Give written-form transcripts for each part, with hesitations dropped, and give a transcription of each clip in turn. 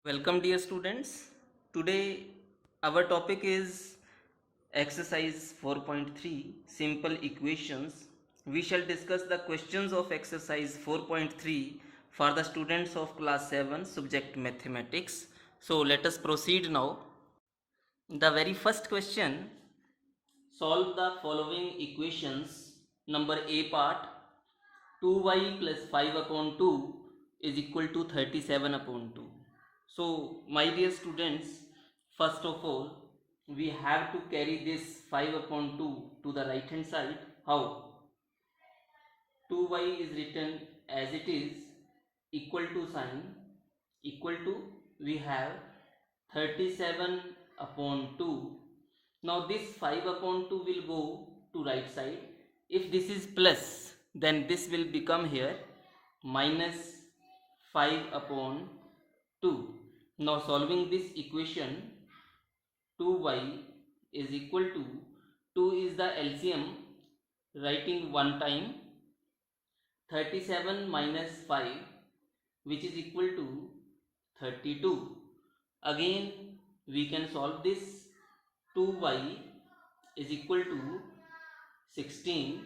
Welcome, dear students. Today, our topic is exercise 4.3 simple equations. We shall discuss the questions of exercise 4.3 for the students of class 7 subject mathematics. So, let us proceed now. The very first question, solve the following equations. Number A part, 2y plus 5 upon 2 is equal to 37 upon 2. So, my dear students, first of all, we have to carry this 5 upon 2 to the right hand side. How? 2y is written as it is, equal to sign, equal to, we have 37 upon 2. Now this 5 upon 2 will go to right side. If this is plus, then this will become here minus 5 upon 2. Now solving this equation, 2y is equal to, 2 is the LCM, writing one time, 37 minus 5, which is equal to 32. Again we can solve this. 2y is equal to 16.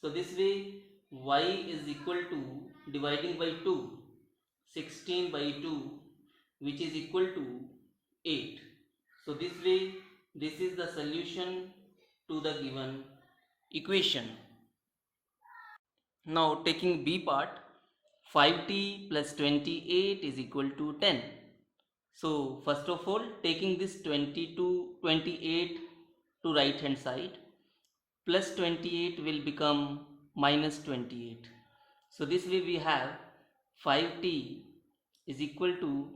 So this way y is equal to, dividing by 2, 16 by 2, which is equal to 8. So this way this is the solution to the given equation. Now taking B part, 5t plus 28 is equal to 10. So first of all, taking this 28 to right hand side, plus 28 will become minus 28. So this way we have 5t is equal to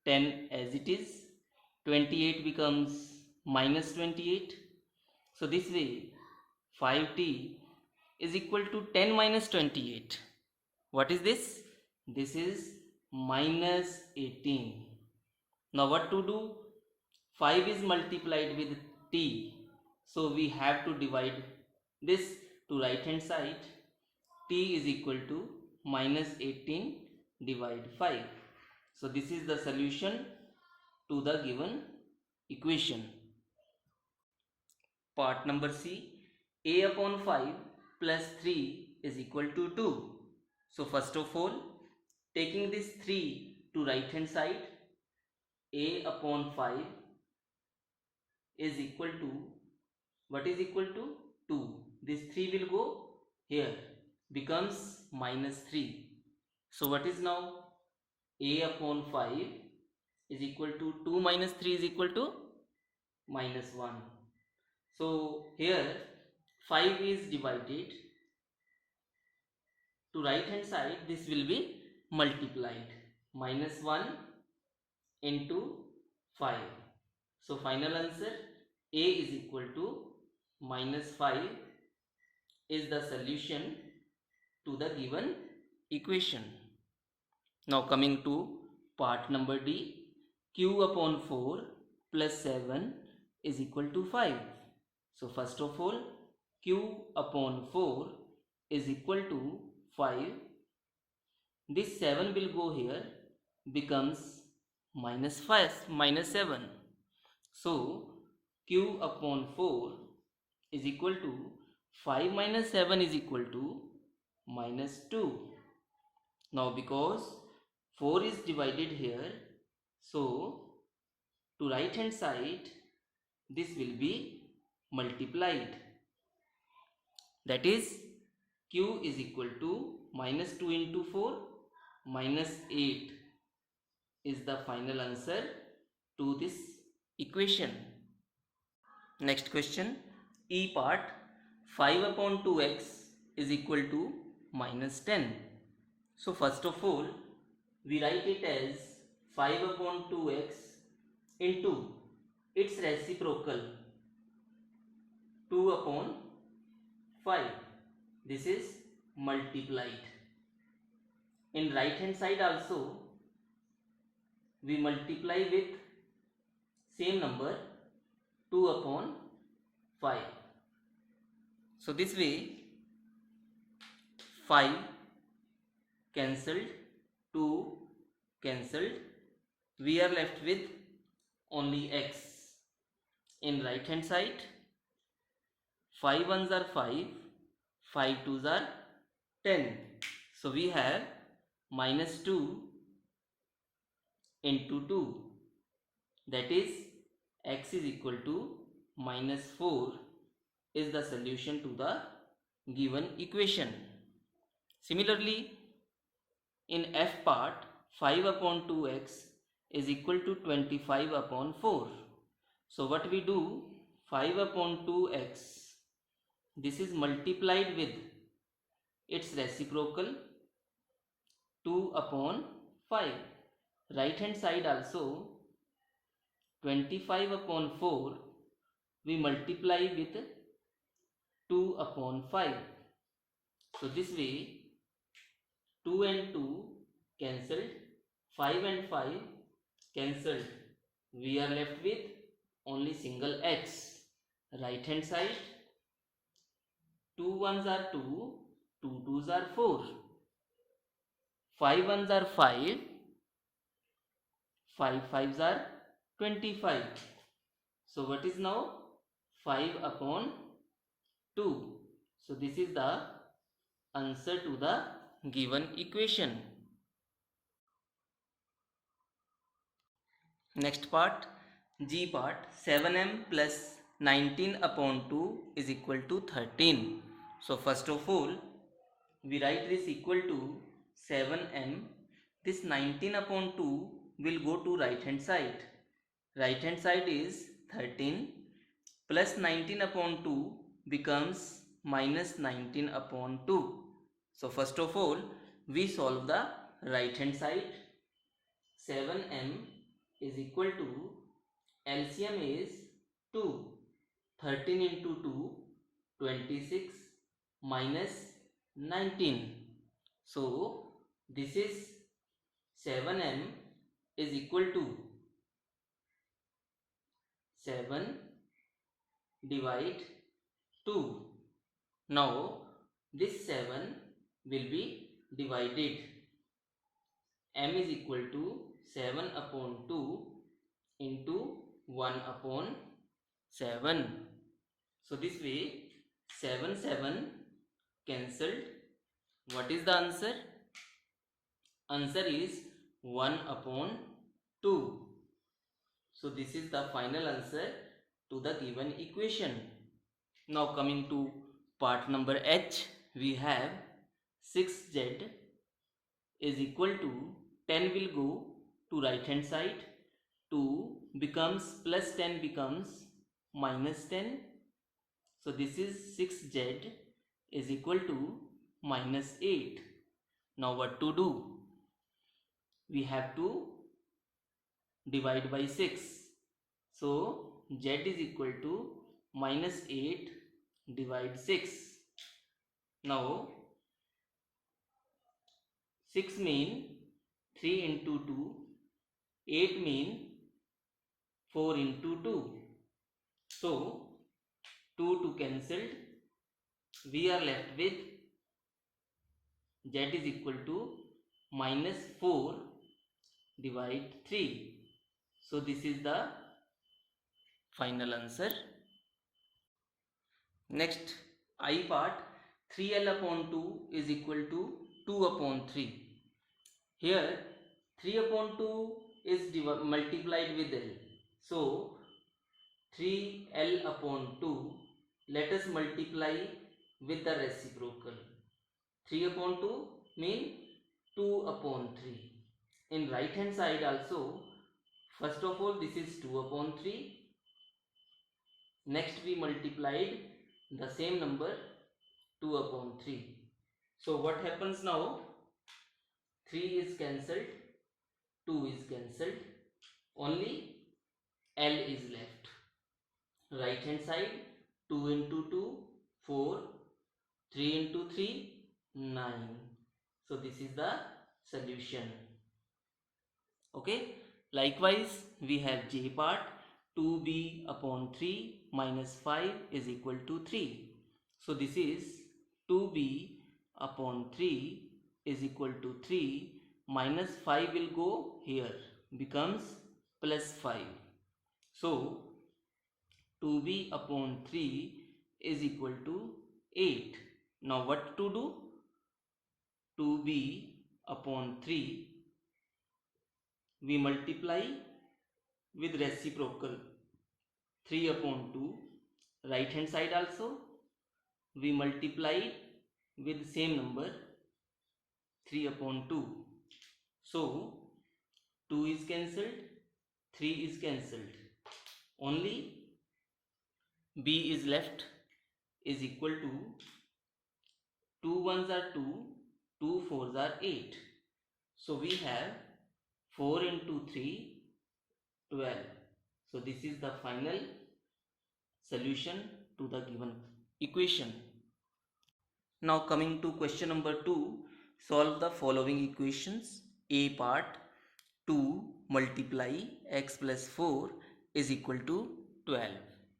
10 as it is, 28 becomes minus 28. So this way 5t is equal to 10 minus 28. What is this? This is minus 18. Now what to do? 5 is multiplied with t. So we have to divide this to right hand side. T is equal to minus 18 divide 5. So this is the solution to the given equation. Part number C, a upon 5 plus 3 is equal to 2. So first of all, taking this 3 to right hand side, a upon 5 is equal to, what is equal to 2. This 3 will go here, becomes minus 3. So what is now? A upon 5 is equal to 2 minus 3 is equal to minus 1. So here 5 is divided to right hand side, this will be multiplied, minus 1 into 5. So final answer, A is equal to minus 5 is the solution to the given equation. Now coming to part number D, q upon 4 plus 7 is equal to 5. So first of all, q upon 4 is equal to 5. This 7 will go here, becomes minus 5, minus 7. So q upon 4 is equal to 5 minus 7 is equal to minus 2. Now because 4 is divided here, so to right hand side this will be multiplied. That is, q is equal to minus 2 into 4, minus 8 is the final answer to this equation. Next question, E part, 5 upon 2x is equal to minus 10. So first of all, we write it as 5 upon 2x into its reciprocal, 2 upon 5. This is multiplied. In right hand side also, we multiply with same number, 2 upon 5. So this way 5 cancelled, 2 cancelled, we are left with only x. In right hand side, 5 ones are 5, 5 twos are 10. So we have minus 2 into 2, that is x is equal to minus 4 is the solution to the given equation. Similarly, in f part, 5 upon 2x is equal to 25 upon 4. So what we do, 5 upon 2x, this is multiplied with its reciprocal 2 upon 5. Right hand side also, 25 upon 4 we multiply with 2 upon 5. So this way 2 and 2 cancelled, 5 and 5 cancelled. We are left with only single x. Right hand side, 2 ones are 2, 2 twos are 4, 5 ones are 5, 5 fives are 25. So what is now 5 upon 2? So this is the answer to the given equation. Next part, G part, 7m plus 19 upon 2 is equal to 13. So first of all, we write this equal to 7m. This 19 upon 2 will go to right hand side. Right hand side is 13 plus 19 upon 2 becomes minus 19 upon 2. So first of all, we solve the right hand side. 7m is equal to, LCM is 2, 13 into 2, 26 minus 19. So this is 7m is equal to 7 divide 2. Now this 7 will be divided. M is equal to 7 upon 2 into 1 upon 7. So this way 7 cancelled. What is the answer? Answer is 1 upon 2. So this is the final answer to the given equation. Now coming to part number H, we have 6z is equal to, 10 will go to right hand side, 2 becomes plus 10 becomes minus 10. So this is 6z is equal to minus 8. Now what to do? We have to divide by 6. So z is equal to minus 8 divide 6. Now 6 mean 3 into 2, 8 mean 4 into 2. So 2 to cancelled, we are left with z is equal to minus 4 divide 3. So this is the final answer. Next, I part, 3l upon 2 is equal to 2 upon 3. Here 3 upon 2 is multiplied with l. So 3l upon 2, let us multiply with the reciprocal. 3 upon 2 mean 2 upon 3. In right hand side also, first of all this is 2 upon 3. Next we multiplied the same number 2 upon 3. So what happens now? 3 is cancelled, 2 is cancelled, only L is left. Right hand side, 2 into 2, 4, 3 into 3, 9. So this is the solution. Okay. Likewise, we have J part, 2b upon 3 minus 5 is equal to 3. So this is 2b upon 3 is equal to 3, minus 5 will go here becomes plus 5. So 2b upon 3 is equal to 8. Now what to do? 2b upon 3 we multiply with reciprocal 3 upon 2. Right hand side also we multiply with same number 3 upon 2. So 2 is cancelled, 3 is cancelled. Only b is left is equal to 2 ones are 2, 2 fours are 8. So we have 4 into 3, 12. So this is the final solution to the given equation. Now coming to question number 2, solve the following equations. A part, 2 multiply x plus 4 is equal to 12.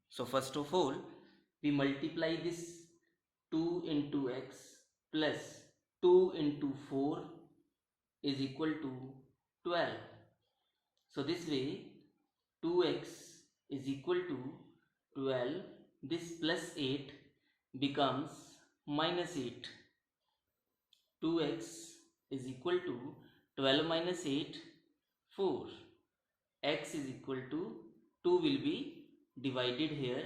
So first of all, we multiply this 2 into x plus 2 into 4 is equal to 12. So this way 2x is equal to 12. This plus 8 becomes minus 8. 2x is equal to 12 minus 8, 4. X is equal to 2 will be divided here.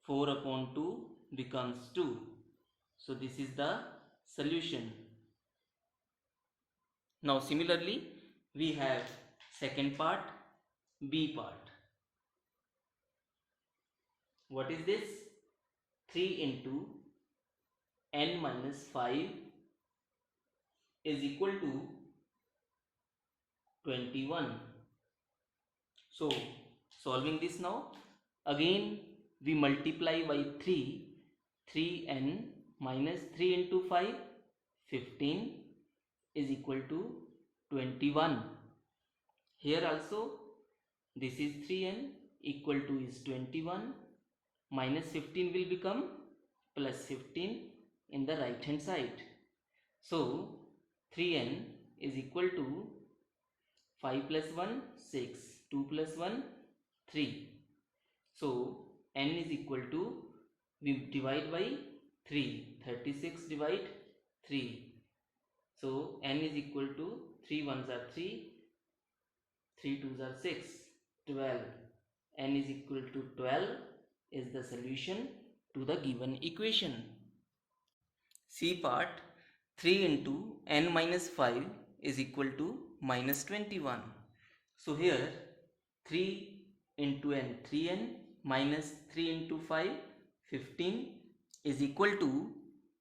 4 upon 2 becomes 2. So this is the solution. Now similarly we have second part, B part. What is this? 3 into n minus 5 is equal to 21. So solving this now, again we multiply by 3. 3n minus 3 into 5, 15 is equal to 21. Here also this is 3n equal to is 21, minus 15 will become plus 15 in the right hand side. So 3n is equal to 5 plus 1, 6, 2 plus 1, 3. So n is equal to, we divide by 3, 36 divide 3. So n is equal to 3 ones are 3, 3 twos are 6, 12. N is equal to 12 is the solution to the given equation. C part, 3 into n minus 5 is equal to minus 21. So here 3 into n, 3n minus 3 into 5, 15 is equal to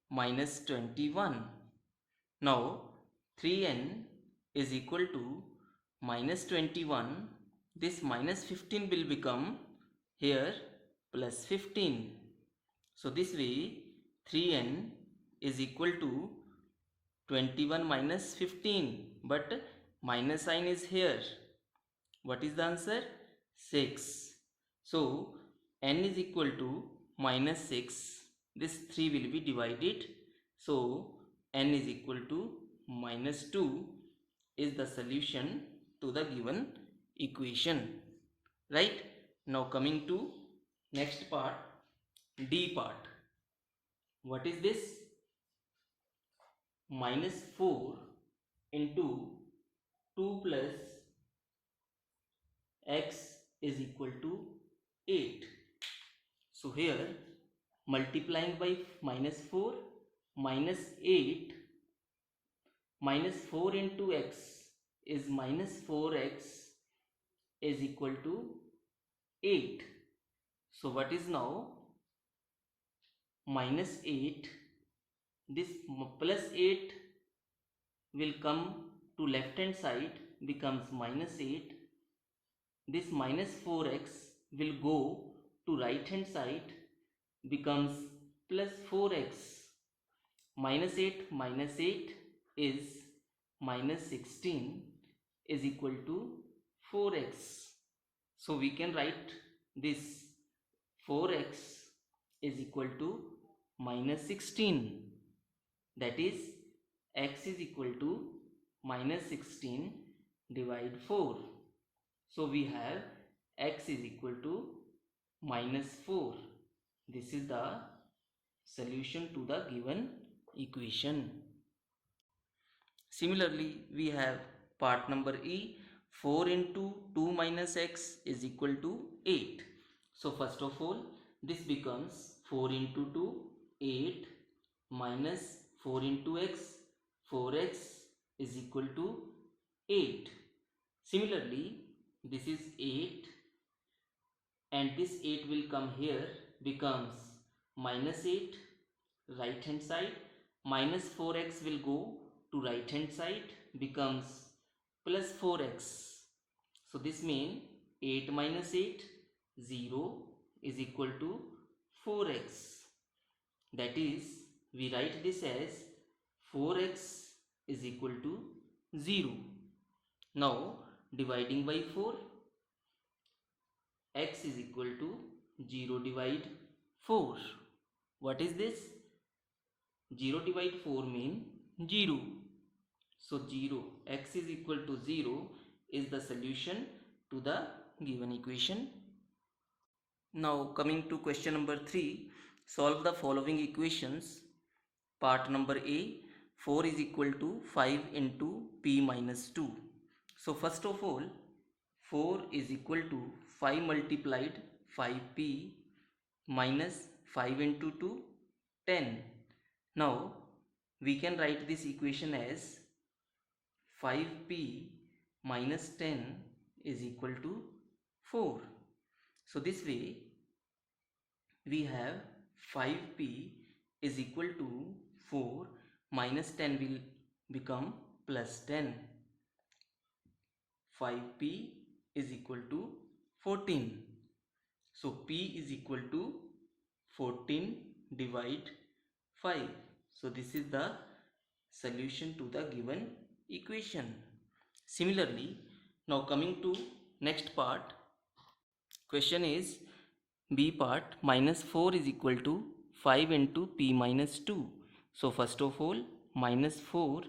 minus 21. Now 3n is equal to minus 21. This minus 15 will become here plus 15. So this way 3n is equal to 21 minus 15, but minus sign is here. What is the answer? 6. So n is equal to minus 6. This 3 will be divided. So n is equal to minus 2 is the solution to the given equation. Right? Now coming to next part, D part. What is this? Minus 4 into 2 plus x is equal to 8. So here multiplying by minus 4, minus 8, minus 4 into x is minus 4x is equal to 8. So what is now minus 8? This plus 8 will come to left hand side, becomes minus 8. This minus 4x will go to right hand side, becomes plus 4x. Minus 8 is minus 16 is equal to 4x. So we can write this 4x is equal to minus 16. That is x is equal to minus 16 divide 4. So we have x is equal to -4. This is the solution to the given equation. Similarly, we have part number E. 4 into 2 minus x is equal to 8. So first of all, this becomes 4 into 2, 8, minus 4 into x, 4x is equal to 8. Similarly, this is 8 and this 8 will come here, becomes -8 right hand side, minus 4x will go to right hand side, becomes plus 4x. So this means 8 minus 8, 0 is equal to 4x. That is, we write this as 4x is equal to 0. Now dividing by 4, x is equal to 0 divide 4. What is this? 0 divide 4 mean 0. So 0, x is equal to 0 is the solution to the given equation. Now coming to question number 3, solve the following equations. Part number A, 4 is equal to 5 into p minus 2. So first of all, 4 is equal to 5 multiplied 5p minus 5 into 2, 10. Now we can write this equation as 5p minus 10 is equal to 4. So this way we have 5p is equal to 4 minus 10 will become plus 10. 5p is equal to 14. So p is equal to 14 divide 5. So this is the solution to the given equation. Similarly, now coming to next part, question is B part, -4 is equal to 5 into p minus 2. So first of all, -4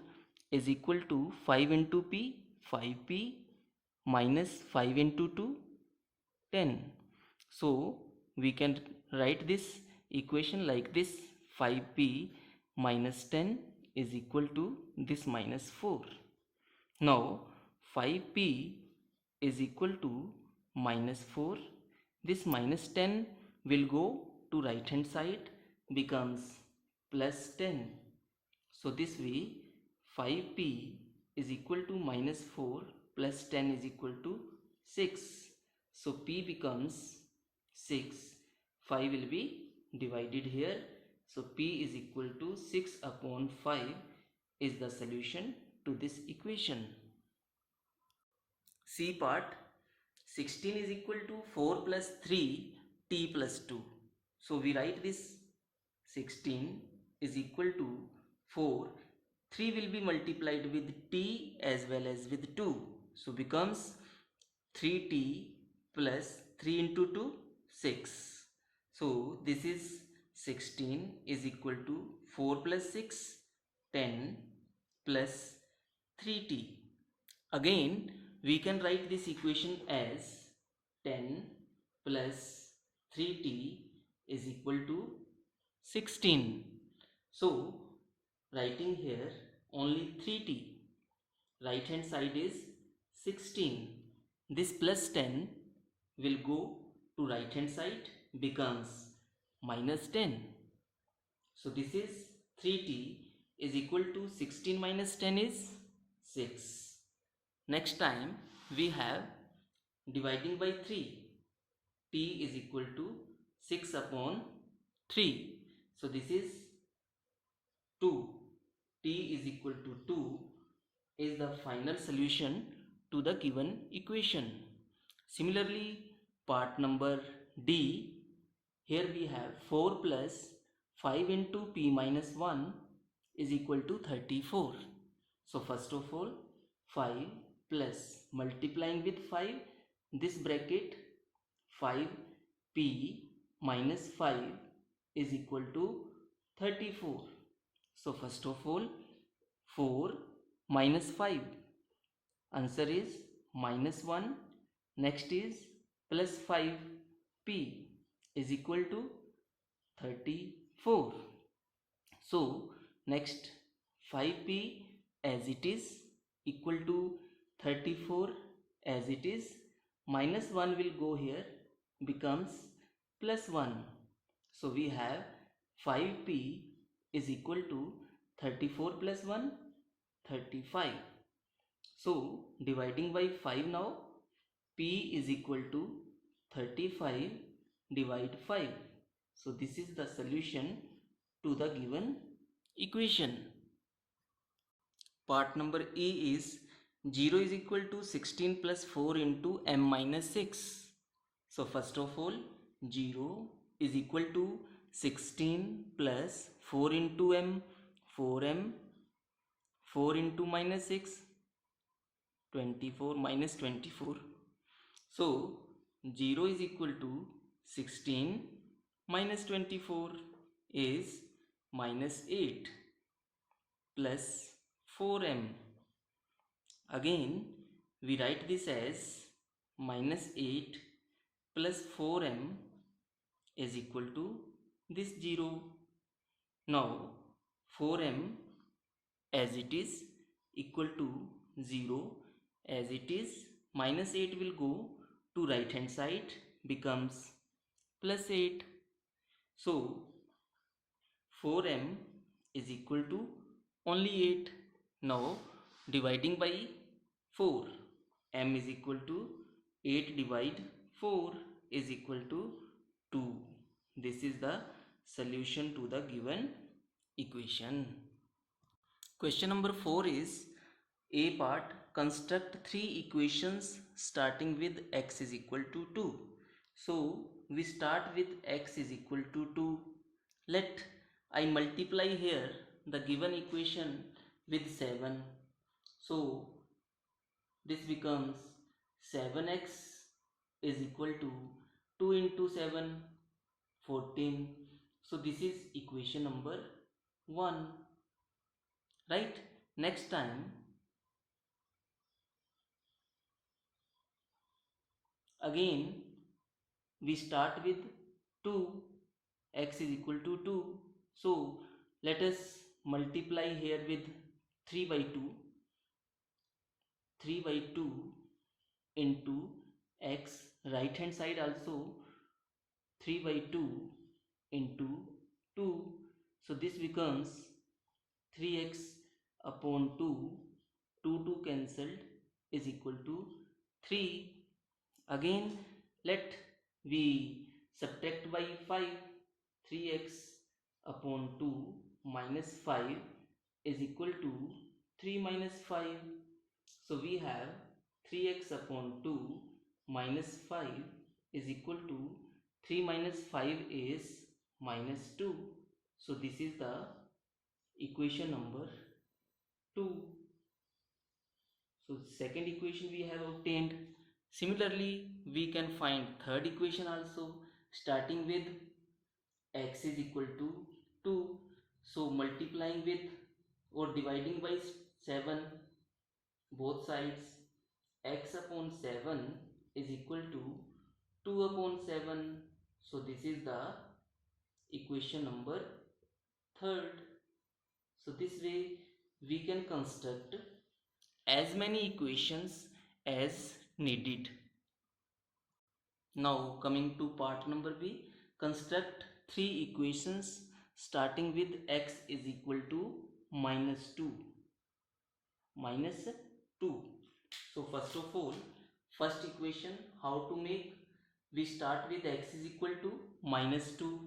is equal to 5 into p, 5p minus 5 into 2, 10. So we can write this equation like this: 5p minus 10 is equal to this -4. Now 5p is equal to -4. This minus 10 will go to right hand side, becomes plus 10. So this way 5p is equal to -4 plus 10 is equal to 6. So p becomes 6. 5 will be divided here. So p is equal to 6 upon 5 is the solution to this equation. C part, 16 is equal to 4 plus 3 t plus 2. So we write this 16 is equal to 4. 3 will be multiplied with t as well as with 2. So becomes 3t plus 3 into 2, 6. So this is 16 is equal to 4 plus 6, 10 plus 3t. Again, we can write this equation as 10 plus 3t is equal to 16. So writing here only 3t, right hand side is 16. This plus 10 will go to right hand side, becomes minus 10. So this is 3t is equal to 16 minus 10 is 6. Next time we have dividing by 3. T is equal to 6 upon 3. So this is 2. T is equal to 2 is the final solution to the given equation. Similarly, part number D, here we have 4 plus 5 into p minus 1 is equal to 34. So first of all, 5 plus multiplying with 5, this bracket 5p minus 5 is equal to 34. So first of all, 4 minus 5. Answer is -1. Next is plus 5. P is equal to 34. So next 5p as it is equal to 34 as it is, minus 1 will go here, becomes plus 1. So we have 5p is equal to 34 plus 1, 35. So dividing by 5 now, p is equal to 35 divide 5. So this is the solution to the given equation. Part number E is 0 is equal to 16 plus 4 into m minus 6. So first of all, 0 is equal to 16 plus 4 into m, 4m, 4 into minus 6, 24 minus 24. So 0 is equal to 16 minus 24 is minus 8 plus 4m. Again we write this as minus 8 plus 4m is equal to this 0. Now 4m as it is equal to 0, as it is minus 8 will go to right hand side, becomes plus 8. So 4m is equal to only 8. Now dividing by 4, m is equal to 8 divide 4 is equal to 2. This is the solution to the given equation. Question number 4 is A part, construct 3 equations starting with x is equal to 2. So we start with x is equal to 2. Let I multiply here the given equation with 7. So this becomes 7x is equal to 2 into 7, 14. So this is equation number 1. Right? Next time, again we start with 2, x is equal to 2. So let us multiply here with 3 by 2. 3 by 2 into x, right hand side also 3 by 2 into 2. So this becomes 3x upon 2, 2 cancelled is equal to 3. Again let we subtract by 5. 3x upon 2 minus 5 is equal to 3 minus 5. So we have 3x upon 2 minus 5 is equal to 3 minus 5 is minus 2. So this is the equation number 2. So second equation we have obtained. Similarly, we can find third equation also, starting with x is equal to 2. So multiplying with or dividing by 7 both sides, x upon 7 is equal to 2 upon 7. So this is the equation number third. So this way we can construct as many equations as needed. Now coming to part number B, construct 3 equations starting with x is equal to minus 2. Minus 2. So first of all, first equation how to make, we start with x is equal to minus 2.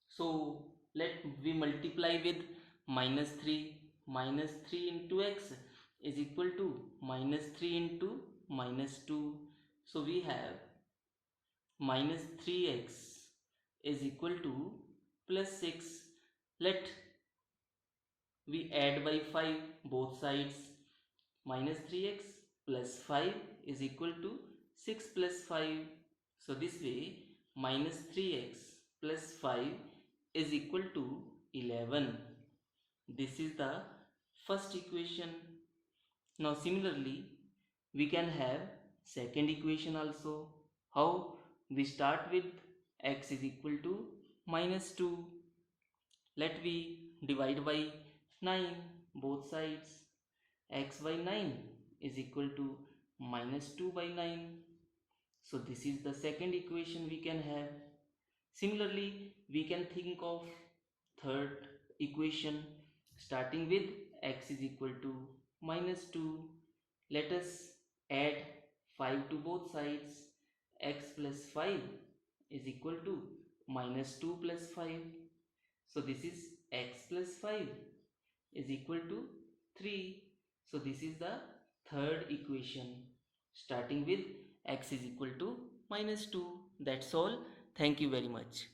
So let we multiply with minus 3. Minus 3 into x is equal to minus 3 into minus 2. So we have minus 3x is equal to plus 6. Let we add by 5 both sides. Minus 3x plus 5 is equal to 6 plus 5. So this way minus 3x plus 5 is equal to 11. This is the first equation. Now similarly, we can have second equation also. How? We start with x is equal to -2. Let we divide by 9 both sides. X by 9 is equal to -2 by 9. So this is the second equation we can have. Similarly, we can think of third equation starting with x is equal to -2. Let us add 5 to both sides. X plus 5 is equal to -2 plus 5. So this is x plus 5 is equal to 3. So this is the third equation starting with x is equal to -2. That's all. Thank you very much.